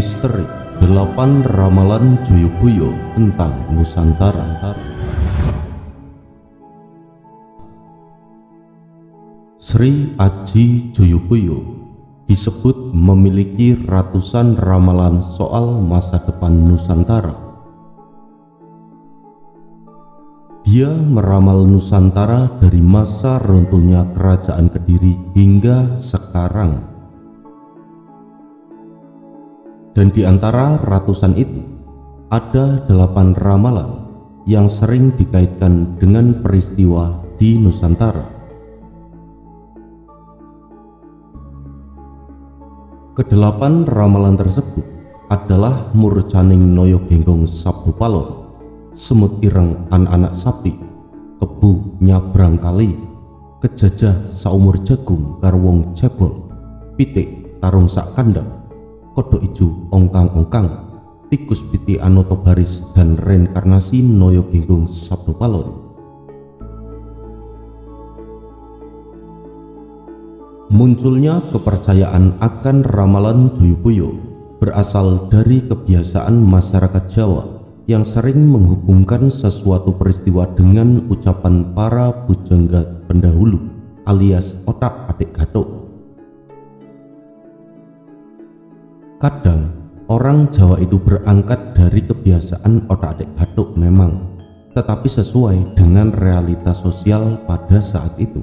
Misteri 8 Ramalan Joyoboyo tentang Nusantara. Sri Aji Joyoboyo disebut memiliki ratusan ramalan soal masa depan Nusantara. Dia meramal Nusantara dari masa runtuhnya Kerajaan Kediri hingga sekarang. Dan di antara ratusan itu, ada 8 ramalan yang sering dikaitkan dengan peristiwa di Nusantara. Kedelapan ramalan tersebut adalah Murcaning Noyo Genggong Sabdo Palon, Semut Ireng Anak-anak Sapi, Kebu Nyabrang Kali, Kejajah Saumur Jagung Karwong Cebol, Pitik Tarung Sak Kandang, Kodok Ijo Ongkang-ongkang, Tikus Piti Anoto Baris, dan Reinkarnasi Noyo Genggong Sabdo Palon. Munculnya kepercayaan akan ramalan Joyoboyo berasal dari kebiasaan masyarakat Jawa yang sering menghubungkan sesuatu peristiwa dengan ucapan para pujangga pendahulu alias otak-atik gathuk. Kadang orang Jawa itu berangkat dari kebiasaan otak-atik gathuk memang, tetapi sesuai dengan realitas sosial pada saat itu.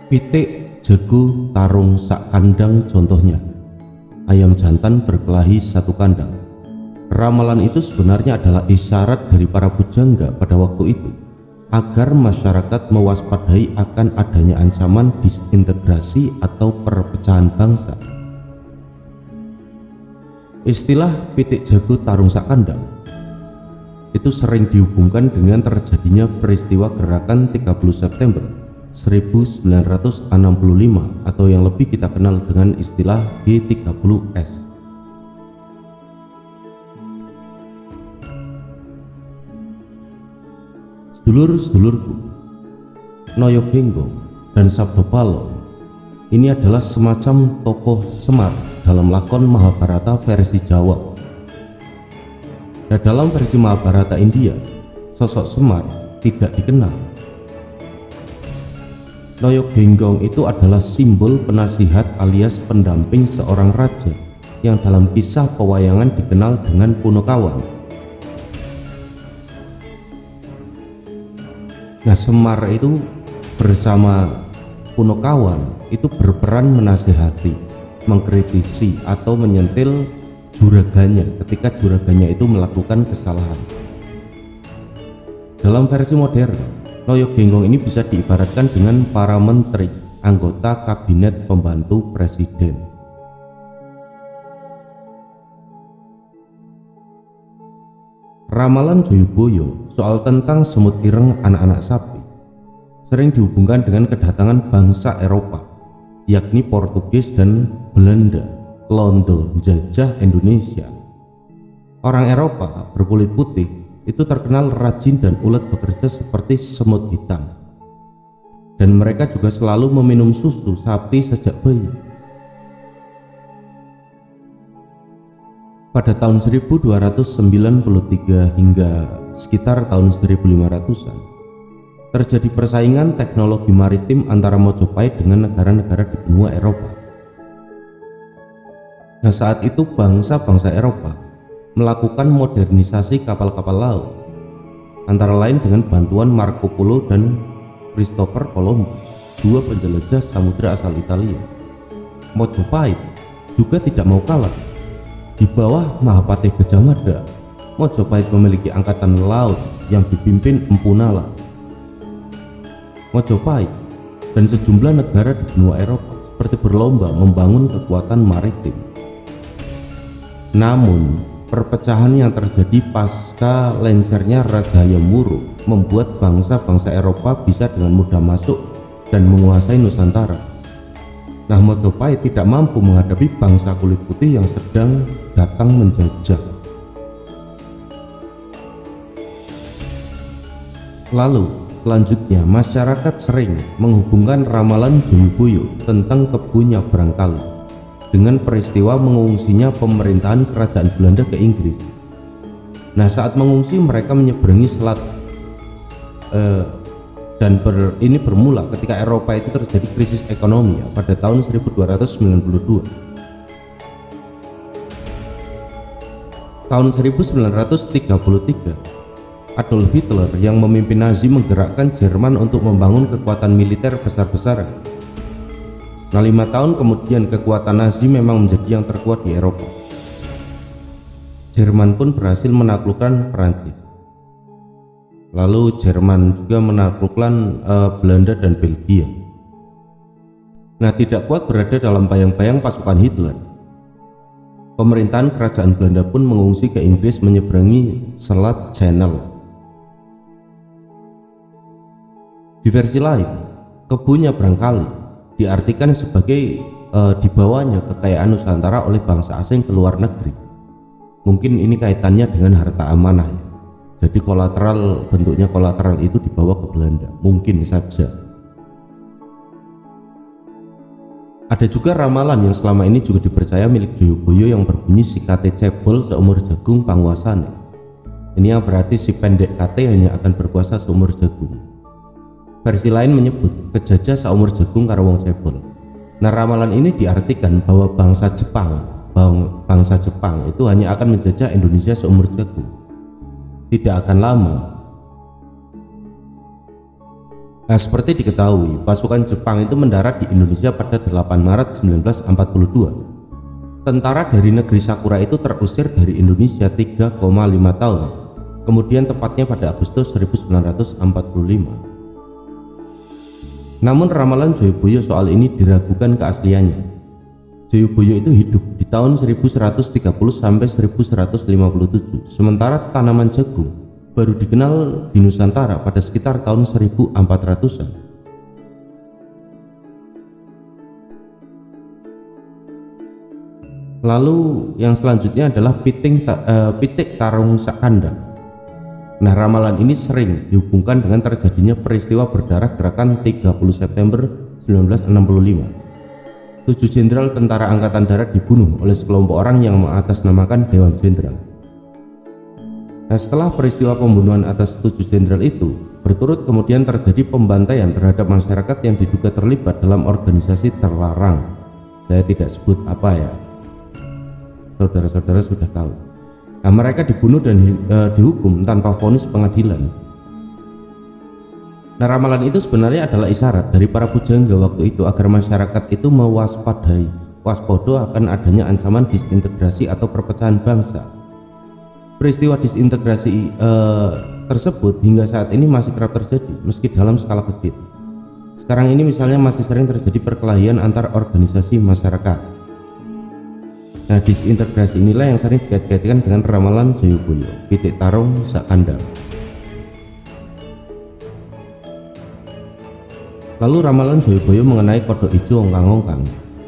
Pitik, jago, tarung sak kandang contohnya. Ayam jantan berkelahi satu kandang. Ramalan itu sebenarnya adalah isyarat dari para pujangga pada waktu itu agar masyarakat mewaspadai akan adanya ancaman disintegrasi atau perpecahan bangsa. Istilah pitik jago tarung sak kandang itu sering dihubungkan dengan terjadinya peristiwa gerakan 30 September 1965 atau yang lebih kita kenal dengan istilah G30S. Sedulur-sedulurku, Noyo Genggong dan Sabdo Palon ini adalah semacam tokoh Semar dalam lakon Mahabharata versi Jawa. Nah, dalam versi Mahabharata India, sosok Semar tidak dikenal. Noyo Genggong itu adalah simbol penasihat alias pendamping seorang raja yang dalam kisah pewayangan dikenal dengan Punokawan. Nah, Semar itu bersama Punokawan itu berperan menasihati, mengkritisi atau menyentil juraganya ketika juraganya itu melakukan kesalahan. Dalam versi modern, Noyo Genggong ini bisa diibaratkan dengan para menteri, anggota kabinet pembantu presiden. Ramalan Joyoboyo soal tentang semut ireng anak-anak sapi sering dihubungkan dengan kedatangan bangsa Eropa, yakni Portugis dan Belanda, Londo menjajah Indonesia. Orang Eropa berkulit putih itu terkenal rajin dan ulet bekerja seperti semut hitam, dan mereka juga selalu meminum susu sapi sejak bayi. Pada tahun 1293 hingga sekitar tahun 1500-an terjadi persaingan teknologi maritim antara Mojopahit dengan negara-negara di benua Eropa. Nah, saat itu bangsa-bangsa Eropa melakukan modernisasi kapal-kapal laut, antara lain dengan bantuan Marco Polo dan Christopher Columbus, dua penjelajah samudra asal Italia. Mojopahit juga tidak mau kalah. Di bawah Mahapatih Gajah Mada, Mojopahit memiliki angkatan laut yang dipimpin Empu Nala. Mojopahit dan sejumlah negara di benua Eropa seperti berlomba membangun kekuatan maritim. Namun, perpecahan yang terjadi pasca lencernya Raja Hayam Wuruk membuat bangsa-bangsa Eropa bisa dengan mudah masuk dan menguasai Nusantara. Nah, Mojopahit tidak mampu menghadapi bangsa kulit putih yang sedang datang menjajah. Lalu Selanjutnya, masyarakat sering menghubungkan ramalan Joyoboyo tentang Kebu Nyabrang Kali dengan peristiwa mengungsinya pemerintahan kerajaan Belanda ke Inggris. Nah, saat mengungsi mereka menyeberangi selat ini bermula ketika Eropa itu terjadi krisis ekonomi pada tahun 1292. Tahun 1933, Adolf Hitler yang memimpin Nazi menggerakkan Jerman untuk membangun kekuatan militer besar-besaran. Nah, 5 tahun kemudian kekuatan Nazi memang menjadi yang terkuat di Eropa. Jerman pun berhasil menaklukkan Prancis. Lalu Jerman juga menaklukkan Belanda dan Belgia. Nah, tidak kuat berada dalam bayang-bayang pasukan Hitler, pemerintahan kerajaan Belanda pun mengungsi ke Inggris menyeberangi Selat Channel. Di versi lain, Kebu Nyabrang Kali diartikan sebagai dibawanya kekayaan Nusantara oleh bangsa asing ke luar negeri. Mungkin ini kaitannya dengan harta amanah ya. Jadi bentuknya kolateral itu dibawa ke Belanda, mungkin saja. Ada juga ramalan yang selama ini juga dipercaya milik Joyoboyo yang berbunyi si kate cebol seumur jagung panguasane. Ini yang berarti si pendek kate hanya akan berkuasa seumur jagung. Versi lain menyebut kejajah seumur jagung karo wong cebol. Nah, ramalan ini diartikan bahwa bangsa Jepang itu hanya akan menjajah Indonesia seumur jagung. Tidak akan lama. Nah, seperti diketahui, pasukan Jepang itu mendarat di Indonesia pada 8 Maret 1942. Tentara dari negeri Sakura itu terusir dari Indonesia 3,5 tahun. Kemudian tepatnya pada Agustus 1945. Namun ramalan Joyoboyo soal ini diragukan keasliannya. Joyoboyo itu hidup di tahun 1130 sampai 1157, sementara tanaman jagung baru dikenal di Nusantara pada sekitar tahun 1400-an. Lalu yang selanjutnya adalah pitik tarung sakandang. Nah, ramalan ini sering dihubungkan dengan terjadinya peristiwa berdarah gerakan 30 September 1965. 7 jenderal tentara angkatan darat dibunuh oleh sekelompok orang yang mengatasnamakan Dewan Jenderal. Nah, setelah peristiwa pembunuhan atas 7 jenderal itu, berturut kemudian terjadi pembantaian terhadap masyarakat yang diduga terlibat dalam organisasi terlarang. Saya tidak sebut apa ya, saudara-saudara sudah tahu. Nah, mereka dibunuh dan dihukum tanpa vonis pengadilan. Nah, ramalan itu sebenarnya adalah isyarat dari para pujangga waktu itu agar masyarakat itu waspada akan adanya ancaman disintegrasi atau perpecahan bangsa. Peristiwa disintegrasi tersebut hingga saat ini masih kerap terjadi meski dalam skala kecil. Sekarang ini misalnya masih sering terjadi perkelahian antar organisasi masyarakat. Nah, disintegrasi inilah yang sering dikait-kaitkan dengan ramalan Joyoboyo, pitik tarung sakandang. Lalu ramalan Joyoboyo mengenai kodok ijo ongkang-ongkang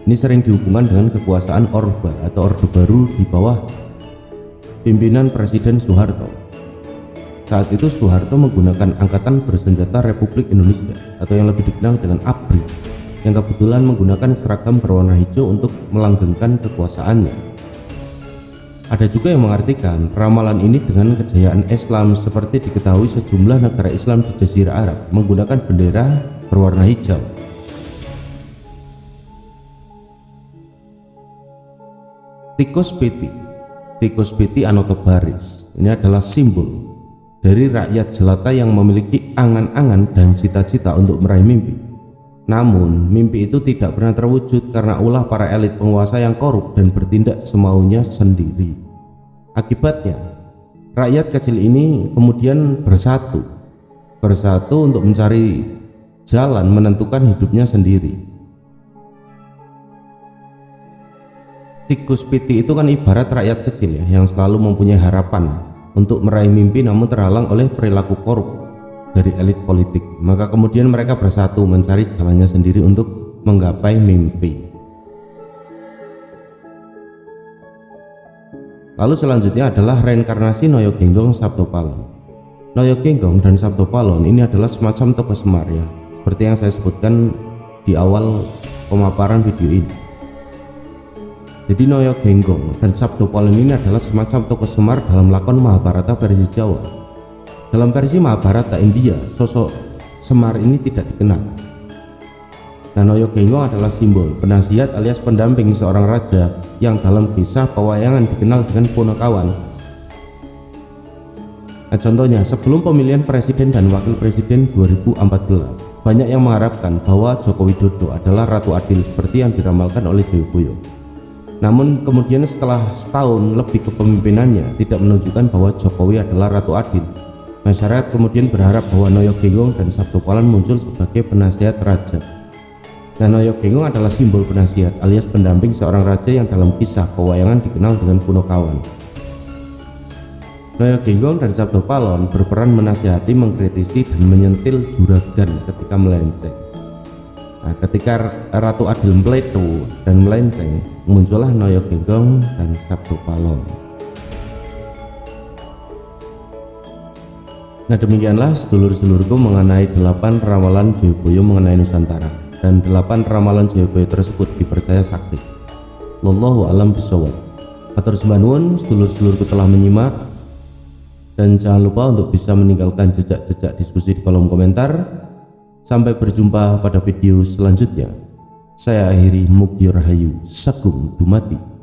ini sering dihubungkan dengan kekuasaan Orba atau Orde Baru di bawah pimpinan Presiden Soeharto. Saat itu Soeharto menggunakan Angkatan Bersenjata Republik Indonesia atau yang lebih dikenal dengan ABRI, yang kebetulan menggunakan seragam berwarna hijau untuk melanggengkan kekuasaannya. Ada juga yang mengartikan ramalan ini dengan kejayaan Islam, seperti diketahui sejumlah negara Islam di Jazirah Arab menggunakan bendera berwarna hijau. Tikus piti Anotobaris ini adalah simbol dari rakyat jelata yang memiliki angan-angan dan cita-cita untuk meraih mimpi. Namun, mimpi itu tidak pernah terwujud karena ulah para elit penguasa yang korup dan bertindak semaunya sendiri. Akibatnya, rakyat kecil ini kemudian bersatu untuk mencari jalan menentukan hidupnya sendiri. Tikus piti itu kan ibarat rakyat kecil ya, yang selalu mempunyai harapan untuk meraih mimpi namun terhalang oleh perilaku korup dari elit politik. Maka kemudian mereka bersatu mencari jalannya sendiri untuk menggapai mimpi. Lalu selanjutnya adalah reinkarnasi Noyo Genggong Sabto Palem. Noyo Genggong dan Sabto Palon ini adalah semacam tokoh Semar ya, seperti yang saya sebutkan di awal pemaparan video ini. Jadi Noyo Genggong dan Sabto Palon ini adalah semacam tokoh Semar dalam lakon Mahabharata versi Jawa. Dalam versi Mahabharata India, sosok Semar ini tidak dikenal. Nah, Noyo Genggong adalah simbol penasihat alias pendamping seorang raja yang dalam kisah pewayangan dikenal dengan Punakawan. Nah, contohnya sebelum pemilihan presiden dan wakil presiden 2014, banyak yang mengharapkan bahwa Joko Widodo adalah Ratu Adil seperti yang diramalkan oleh Joyoboyo. Namun kemudian setelah setahun lebih kepemimpinannya tidak menunjukkan bahwa Jokowi adalah Ratu Adil. Masyarakat kemudian berharap bahwa Noyo Genggong dan Sabto Palon muncul sebagai penasihat raja. Nah, Noyo Genggong adalah simbol penasihat alias pendamping seorang raja yang dalam kisah pewayangan dikenal dengan Punakawan. Noyo Genggong dan Sabto Palon berperan menasihati, mengkritisi, dan menyentil juragan ketika melenceng. Nah, ketika Ratu Adil meleto dan melenceng, muncullah Noyo Genggong dan Sabto Palon. Nah, demikianlah sedulur-sedulurku mengenai 8 ramalan Joyoboyo mengenai Nusantara, dan 8 ramalan Joyoboyo tersebut dipercaya sakti. Wallahu a'lam bishawab. Hatur sembah nuwun sedulur-sedulurku telah menyimak, dan jangan lupa untuk bisa meninggalkan jejak-jejak diskusi di kolom komentar. Sampai berjumpa pada video selanjutnya. Saya akhiri, Mugi Rahayu, Sagung Dumadi.